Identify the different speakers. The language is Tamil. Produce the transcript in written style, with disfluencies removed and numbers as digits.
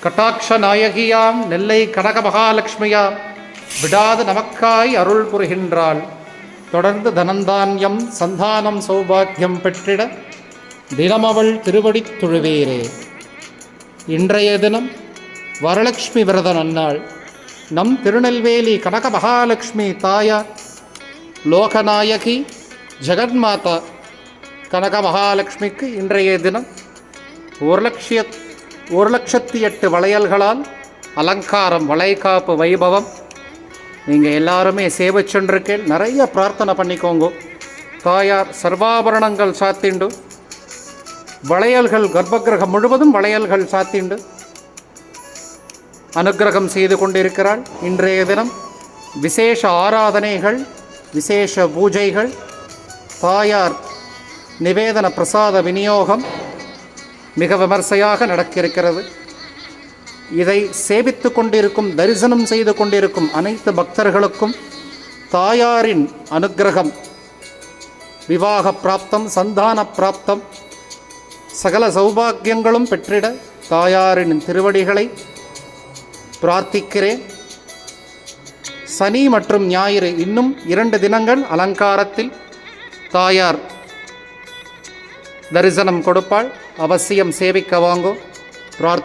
Speaker 1: கட்டாட்ச நாயகியாம் நெல்லை கனக மகாலட்சுமியாம் விடாது நமக்காய் அருள் புரிகின்றாள். தொடர்ந்து தனந்தான்யம் சந்தானம் சௌபாக்கியம் பெற்றிட தினமவள் திருவடித் தொழுவேரே. இன்றைய தினம் வரலட்சுமி விரத நன்னாள். நம் திருநெல்வேலி கனக மகாலட்சுமி தாயார் லோகநாயகி ஜெகன்மாதா கனக மகாலட்சுமிக்கு இன்றைய தினம் 1,08,000 வளையல்களால் அலங்காரம், வளைகாப்பு வைபவம். நீங்கள் எல்லாருமே சேவை சென்றிருக்கேன். நிறைய பிரார்த்தனை பண்ணிக்கோங்க. தாயார் சர்வாபரணங்கள் சாத்திண்டு, வளையல்கள் கர்ப்பகிரகம் முழுவதும் வளையல்கள் சாத்திண்டு அனுக்கிரகம் செய்து கொண்டிருக்கிறாள். இன்றைய தினம் விசேஷ ஆராதனைகள், விசேஷ பூஜைகள், தாயார் நிவேதன பிரசாத விநியோகம் மிக விமர்சையாக நடக்கிருக்கிறது. இதை சேவித்து கொண்டிருக்கும், தரிசனம் செய்து கொண்டிருக்கும் அனைத்து பக்தர்களுக்கும் தாயாரின் அனுக்கிரகம், விவாக பிராப்தம், சந்தான பிராப்தம், சகல சௌபாக்கியங்களும் பெற்றிட தாயாரின் திருவடிகளை பிரார்த்திக்கிறேன். சனி மற்றும் ஞாயிறு இன்னும் 2 தினங்கள் அலங்காரத்தில் தாயார் தரிசனம் கொடுப்பாள். அவசியம் சேவிக்க வாங்கோ.